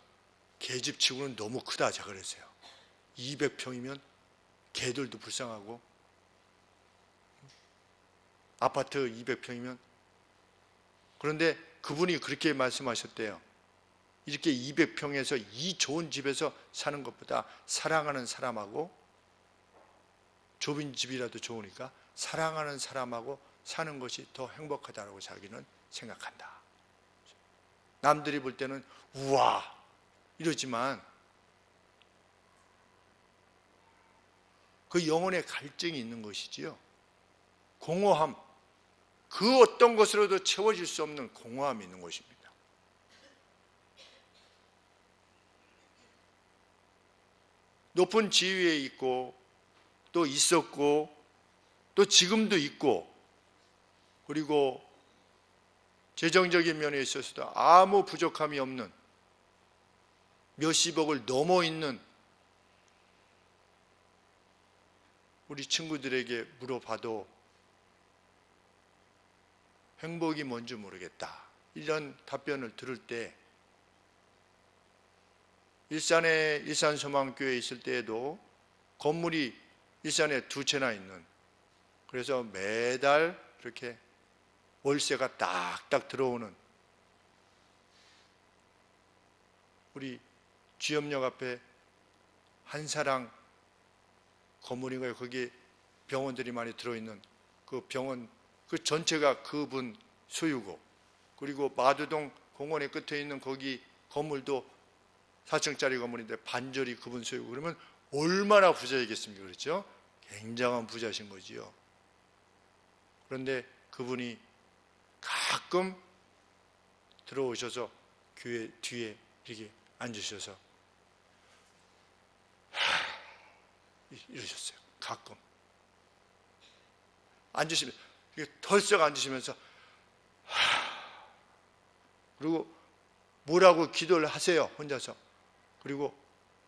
개집 치고는 너무 크다 제가 그랬어요. 200평이면 개들도 불쌍하고, 아파트 200평이면. 그런데 그분이 그렇게 말씀하셨대요. 이렇게 200평에서 이 좋은 집에서 사는 것보다 사랑하는 사람하고, 좁은 집이라도 좋으니까 사랑하는 사람하고 사는 것이 더 행복하다고 자기는 생각한다. 남들이 볼 때는 우와 이러지만 그 영혼의 갈증이 있는 것이지요. 공허함, 그 어떤 것으로도 채워질 수 없는 공허함이 있는 것입니다. 높은 지위에 있고, 또 있었고, 또 지금도 있고, 그리고 재정적인 면에 있어서도 아무 부족함이 없는, 몇십억을 넘어 있는 우리 친구들에게 물어봐도 행복이 뭔지 모르겠다, 이런 답변을 들을 때, 일산에 일산소망교회에 있을 때에도 건물이 일산에 2채나 있는, 그래서 매달 이렇게 월세가 딱딱 들어오는 우리 주염역 앞에 한사랑 건물인가요? 거기에 병원들이 많이 들어있는 그 병원, 그 전체가 그분 소유고, 그리고 마두동 공원의 끝에 있는 거기 건물도 4층짜리 건물인데 반절이 그분 소유고, 그러면 얼마나 부자이겠습니까? 그렇죠? 굉장한 부자신 거지요. 그런데 그분이 가끔 들어오셔서 교회 뒤에 이렇게 앉으셔서 이러셨어요. 가끔 앉으시면 털썩 앉으시면서 그리고 뭐라고 기도를 하세요, 혼자서. 그리고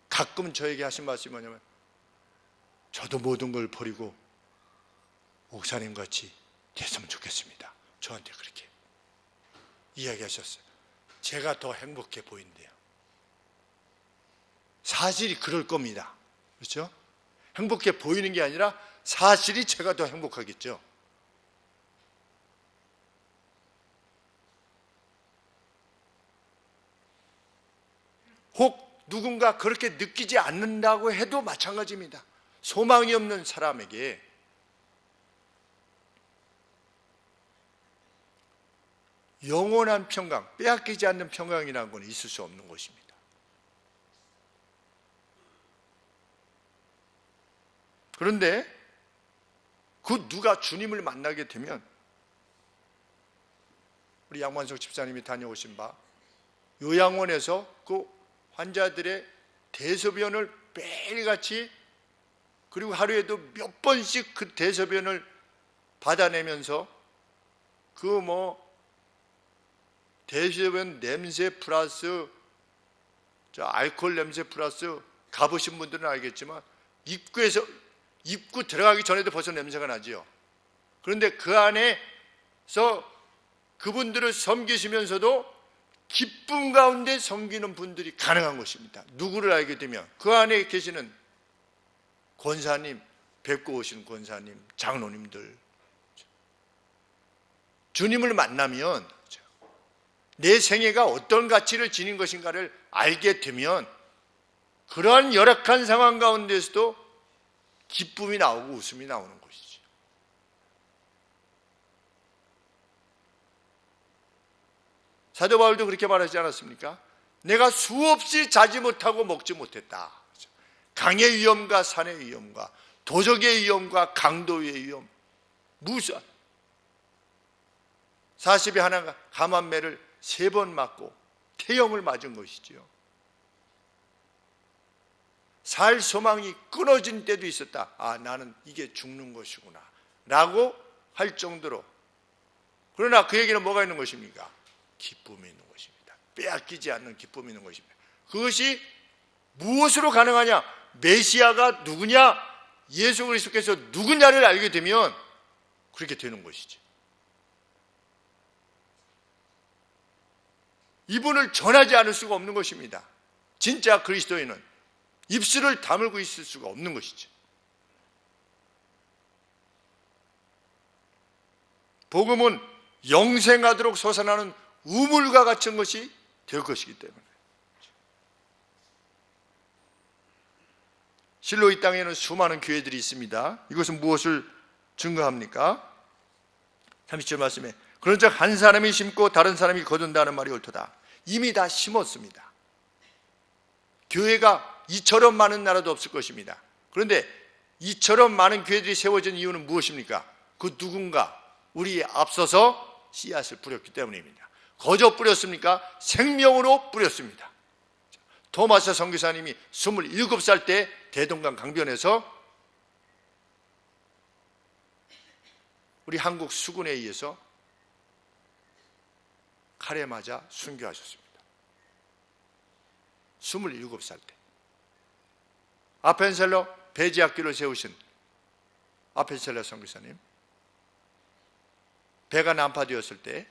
가끔 저에게 하신 말씀이 뭐냐면, 저도 모든 걸 버리고 목사님 같이 됐으면 좋겠습니다. 저한테 그렇게 이야기하셨어요. 제가 더 행복해 보인대요. 사실이 그럴 겁니다. 그렇죠? 행복해 보이는 게 아니라 사실이 제가 더 행복하겠죠. 혹 누군가 그렇게 느끼지 않는다고 해도 마찬가지입니다. 소망이 없는 사람에게 영원한 평강, 빼앗기지 않는 평강이라는 건 있을 수 없는 것입니다. 그런데 그 누가 주님을 만나게 되면, 우리 양만석 집사님이 다녀오신 바 요양원에서 그 환자들의 대소변을 매일같이, 그리고 하루에도 몇 번씩 그 대소변을 받아내면서 그 대소변 냄새 플러스 알코올 냄새 플러스, 가보신 분들은 알겠지만 입구 들어가기 전에도 벌써 냄새가 나지요. 그런데 그 안에서 그분들을 섬기시면서도 기쁨 가운데 섬기는 분들이 가능한 것입니다. 누구를 알게 되면 그 안에 계시는 권사님, 뵙고 오신 권사님, 장로님들, 주님을 만나면 내 생애가 어떤 가치를 지닌 것인가를 알게 되면 그러한 열악한 상황 가운데서도 기쁨이 나오고 웃음이 나오는 것이죠. 사도 바울도 그렇게 말하지 않았습니까? 내가 수없이 자지 못하고 먹지 못했다. 강의 위험과 산의 위험과 도적의 위험과 강도의 위험, 무수한 40에 하나 감한매를 3번 맞고 태형을 맞은 것이지요. 살 소망이 끊어진 때도 있었다. 아, 나는 이게 죽는 것이구나 라고 할 정도로. 그러나 그에게는 뭐가 있는 것입니까? 기쁨이 있는 것입니다. 빼앗기지 않는 기쁨이 있는 것입니다. 그것이 무엇으로 가능하냐? 메시아가 누구냐? 예수 그리스도께서 누구냐를 알게 되면 그렇게 되는 것이지. 이분을 전하지 않을 수가 없는 것입니다. 진짜 그리스도인은 입술을 다물고 있을 수가 없는 것이죠. 복음은 영생하도록 솟아나는 우물과 같은 것이 될 것이기 때문에. 실로 이 땅에는 수많은 교회들이 있습니다. 이것은 무엇을 증거합니까? 30절 말씀에 그런즉 한 사람이 심고 다른 사람이 거둔다는 말이 옳도다. 이미 다 심었습니다. 교회가 이처럼 많은 나라도 없을 것입니다. 그런데 이처럼 많은 교회들이 세워진 이유는 무엇입니까? 그 누군가 우리에 앞서서 씨앗을 뿌렸기 때문입니다. 거저 뿌렸습니까? 생명으로 뿌렸습니다. 토마스 선교사님이 27살 때 대동강 강변에서 우리 한국 수군에 의해서 칼에 맞아 순교하셨습니다. 27살 때. 아펜셀러 배지학교를 세우신 아펜셀러 선교사님, 배가 난파되었을 때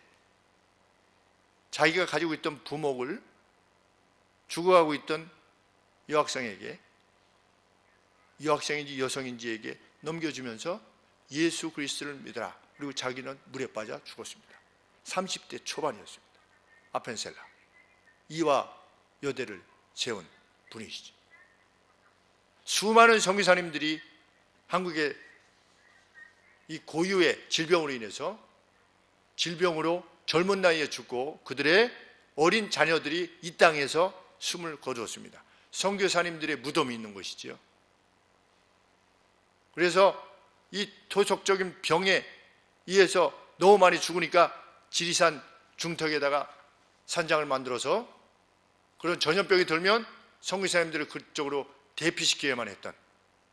자기가 가지고 있던 부목을 죽어가고 있던 여학생에게, 여학생인지 여성인지에게 넘겨주면서 예수 그리스도를 믿어라. 그리고 자기는 물에 빠져 죽었습니다. 30대 초반이었습니다. 아펜셀러 이와 여대를 세운 분이시죠. 수많은 선교사님들이 한국의 이 고유의 질병으로 인해서 질병으로 젊은 나이에 죽고 그들의 어린 자녀들이 이 땅에서 숨을 거두었습니다. 선교사님들의 무덤이 있는 것이지요. 그래서 이 토속적인 병에 의해서 너무 많이 죽으니까 지리산 중턱에다가 산장을 만들어서 그런 전염병이 들면 선교사님들을 그쪽으로 대피시켜야만 했던,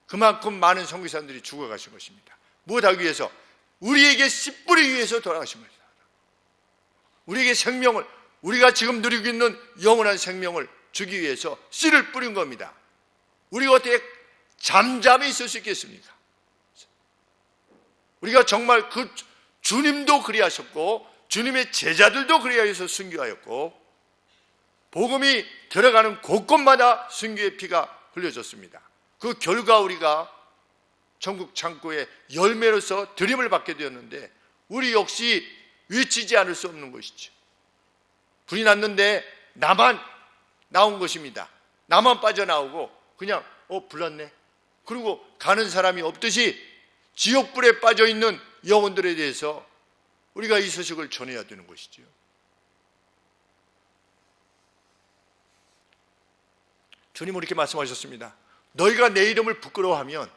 그만큼 많은 선교사님들이 죽어가신 것입니다. 무엇하기 위해서? 우리에게 씨 뿌리기 위해서 돌아가신 것입니다. 우리에게 생명을, 우리가 지금 누리고 있는 영원한 생명을 주기 위해서 씨를 뿌린 겁니다. 우리가 어떻게 잠잠히 있을 수 있겠습니까? 우리가 정말 그 주님도 그리하셨고 주님의 제자들도 그리하여서 순교하였고 복음이 들어가는 곳곳마다 순교의 피가 흘려졌습니다. 그 결과 우리가 천국 창고의 열매로서 드림을 받게 되었는데 우리 역시 외치지 않을 수 없는 것이죠. 불이 났는데 나만 나온 것입니다. 나만 빠져나오고 그냥 불났네. 그리고 가는 사람이 없듯이 지옥불에 빠져있는 영혼들에 대해서 우리가 이 소식을 전해야 되는 것이죠. 주님은 이렇게 말씀하셨습니다. 너희가 내 이름을 부끄러워하면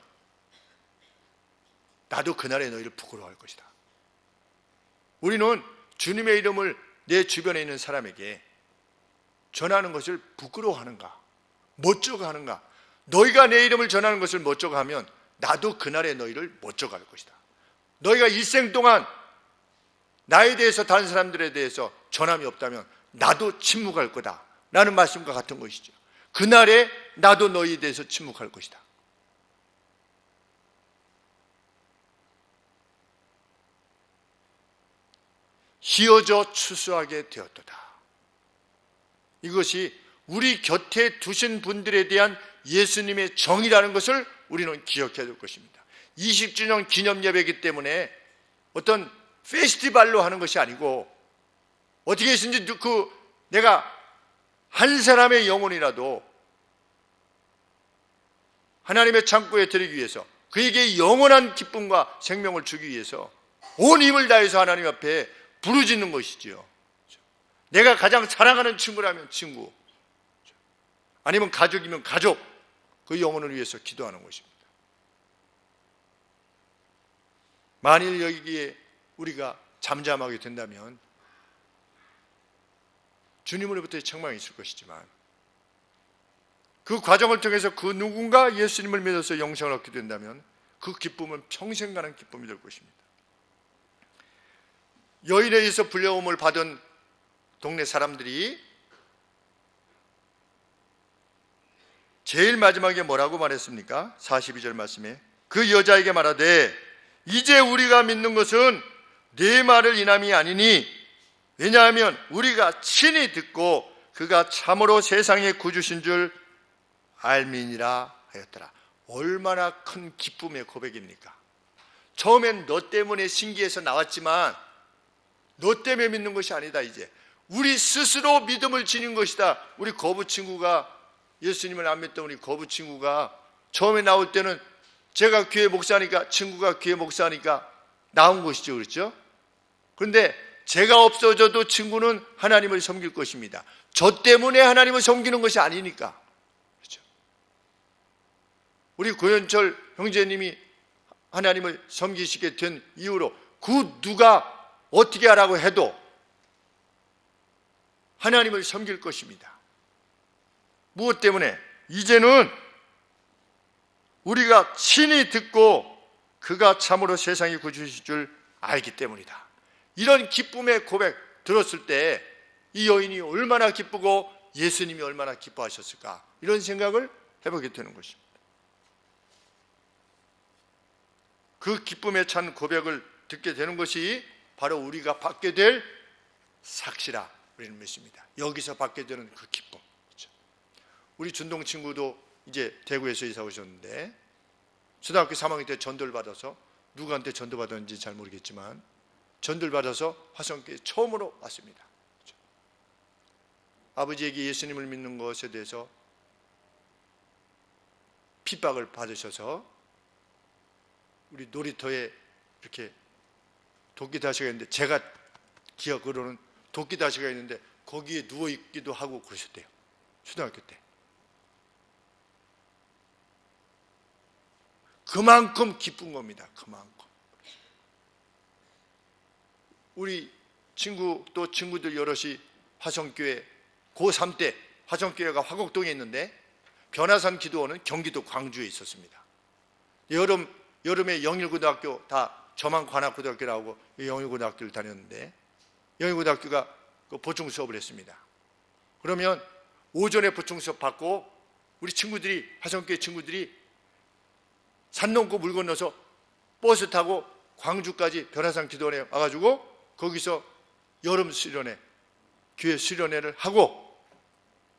나도 그날에 너희를 부끄러워할 것이다. 우리는 주님의 이름을 내 주변에 있는 사람에게 전하는 것을 부끄러워하는가, 멋쩍어 하는가? 너희가 내 이름을 전하는 것을 멋쩍어 하면 나도 그날에 너희를 멋쩍어 할 것이다. 너희가 일생 동안 나에 대해서 다른 사람들에 대해서 전함이 없다면 나도 침묵할 거다 라는 말씀과 같은 것이죠. 그날에 나도 너희에 대해서 침묵할 것이다. 희어져 추수하게 되었도다. 이것이 우리 곁에 두신 분들에 대한 예수님의 정의라는 것을 우리는 기억해야 될 것입니다. 20주년 기념 예배이기 때문에 어떤 페스티벌로 하는 것이 아니고 어떻게 했든지 내가 한 사람의 영혼이라도 하나님의 창고에 드리기 위해서 그에게 영원한 기쁨과 생명을 주기 위해서 온 힘을 다해서 하나님 앞에 부르짖는 것이지요. 내가 가장 사랑하는 친구라면 친구, 아니면 가족이면 가족, 그 영혼을 위해서 기도하는 것입니다. 만일 여기에 우리가 잠잠하게 된다면 주님으로부터의 책망이 있을 것이지만 그 과정을 통해서 그 누군가 예수님을 믿어서 영생을 얻게 된다면 그 기쁨은 평생 가는 기쁨이 될 것입니다. 여인에 의해서 불려옴을 받은 동네 사람들이 제일 마지막에 뭐라고 말했습니까? 42절 말씀에 그 여자에게 말하되 이제 우리가 믿는 것은 네 말을 인함이 아니니 왜냐하면 우리가 친히 듣고 그가 참으로 세상의 구주신 줄 알미니라 하였더라. 얼마나 큰 기쁨의 고백입니까? 처음엔 너 때문에 신기해서 나왔지만 너 때문에 믿는 것이 아니다. 이제 우리 스스로 믿음을 지닌 것이다. 우리 거부 친구가, 예수님을 안 믿던 우리 거부 친구가 처음에 나올 때는 제가 교회 목사니까, 친구가 교회 목사니까 나온 것이죠. 그렇죠? 그런데 제가 없어져도 친구는 하나님을 섬길 것입니다. 저 때문에 하나님을 섬기는 것이 아니니까. 그렇죠? 우리 고현철 형제님이 하나님을 섬기시게 된 이후로 그 누가 어떻게 하라고 해도 하나님을 섬길 것입니다. 무엇 때문에? 이제는 우리가 친히 듣고 그가 참으로 세상의 구주실 줄 알기 때문이다. 이런 기쁨의 고백 들었을 때 이 여인이 얼마나 기쁘고 예수님이 얼마나 기뻐하셨을까, 이런 생각을 해보게 되는 것입니다. 그 기쁨에 찬 고백을 듣게 되는 것이 바로 우리가 받게 될 삭시라 우리는 믿습니다. 여기서 받게 되는 그 기쁨. 그렇죠? 우리 준동 친구도 이제 대구에서 이사 오셨는데 초등학교 3학년 때 전도를 받아서, 누구한테 전도 받았는지 잘 모르겠지만 전도를 받아서 화성교회 처음으로 왔습니다. 그렇죠? 아버지에게 예수님을 믿는 것에 대해서 핍박을 받으셔서 우리 놀이터에 이렇게 돕기도 하시겠는데 제가 기억으로는 도끼다시가 있는데 거기에 누워 있기도 하고 그러셨대요. 초등학교 때. 그만큼 기쁜 겁니다. 그만큼. 우리 또 친구들 여럿이 화성교회 고3 때 화성교회가 화곡동에 있는데 변화산 기도원은 경기도 광주에 있었습니다. 여름에 영일고등학교 다 저만 관악고등학교 나오고 영일고등학교를 다녔는데 영일고등학교가 그 보충 수업을 했습니다. 그러면 오전에 보충 수업 받고 우리 친구들이 화성교회 친구들이 산 넘고 물 건너서 버스 타고 광주까지 변화산 기도원에 와가지고 거기서 여름 수련회, 교회 수련회를 하고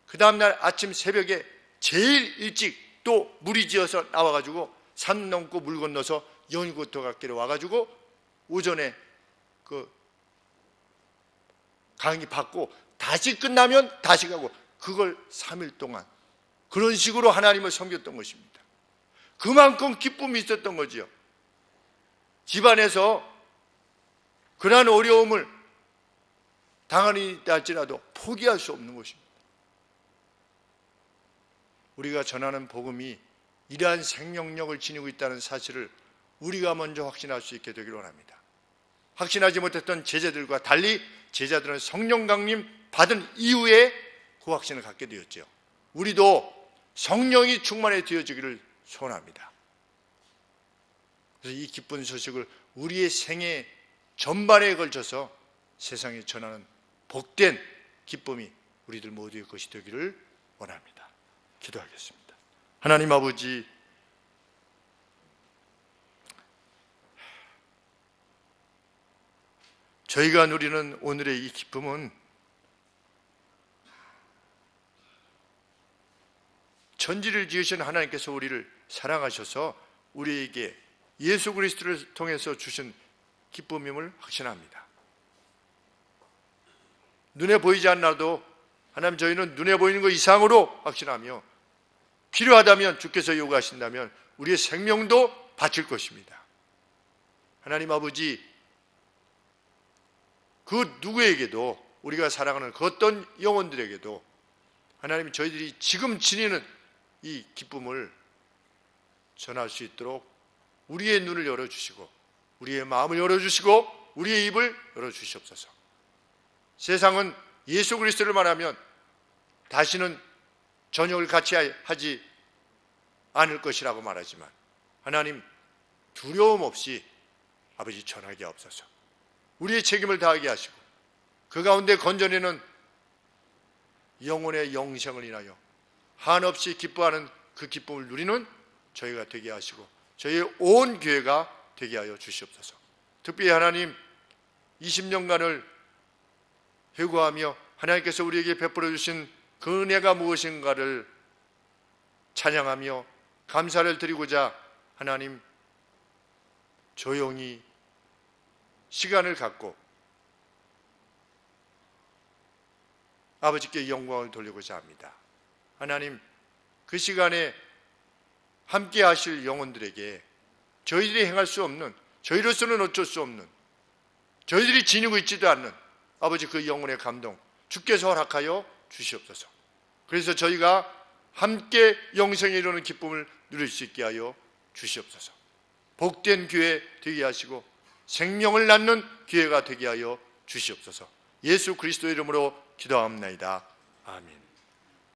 그 다음날 아침 새벽에 제일 일찍 또 무리지어서 나와가지고 산 넘고 물 건너서 영일고등학교에 와가지고 오전에 그 강의 받고 다시 끝나면 다시 가고 그걸 3일 동안 그런 식으로 하나님을 섬겼던 것입니다. 그만큼 기쁨이 있었던 거지요. 집안에서 그러한 어려움을 당하다 할지라도 포기할 수 없는 것입니다. 우리가 전하는 복음이 이러한 생명력을 지니고 있다는 사실을 우리가 먼저 확신할 수 있게 되기를 원합니다. 확신하지 못했던 제자들과 달리 제자들은 성령 강림 받은 이후에 그 확신을 갖게 되었죠. 우리도 성령이 충만해 되어지기를 소원합니다. 그래서 이 기쁜 소식을 우리의 생애 전반에 걸쳐서 세상에 전하는 복된 기쁨이 우리들 모두의 것이 되기를 원합니다. 기도하겠습니다. 하나님 아버지, 저희가 누리는 오늘의 이 기쁨은 천지를 지으신 하나님께서 우리를 사랑하셔서 우리에게 예수 그리스도를 통해서 주신 기쁨임을 확신합니다. 눈에 보이지 않나도 하나님, 저희는 눈에 보이는 것 이상으로 확신하며 필요하다면 주께서 요구하신다면 우리의 생명도 바칠 것입니다. 하나님 아버지, 그 누구에게도, 우리가 사랑하는 그 어떤 영혼들에게도 하나님, 저희들이 지금 지니는 이 기쁨을 전할 수 있도록 우리의 눈을 열어주시고 우리의 마음을 열어주시고 우리의 입을 열어주시옵소서. 세상은 예수 그리스도를 말하면 다시는 전역을 같이 하지 않을 것이라고 말하지만 하나님, 두려움 없이 아버지 전하게 하옵소서. 우리의 책임을 다하게 하시고 그 가운데 건져내는 영혼의 영생을 인하여 한없이 기뻐하는 그 기쁨을 누리는 저희가 되게 하시고 저희의 온 교회가 되게 하여 주시옵소서. 특별히 하나님, 20년간을 회고하며 하나님께서 우리에게 베풀어 주신 그 은혜가 무엇인가를 찬양하며 감사를 드리고자 하나님, 조용히 시간을 갖고 아버지께 영광을 돌리고자 합니다. 하나님, 그 시간에 함께 하실 영혼들에게 저희들이 행할 수 없는, 저희로서는 어쩔 수 없는, 저희들이 지니고 있지도 않는 아버지 그 영혼의 감동 주께서 허락하여 주시옵소서. 그래서 저희가 함께 영생에 이르는 기쁨을 누릴 수 있게 하여 주시옵소서. 복된 교회 되게 하시고 생명을 낳는 교회가 되게 하여 주시옵소서. 예수 그리스도의 이름으로 기도합니다. 아멘.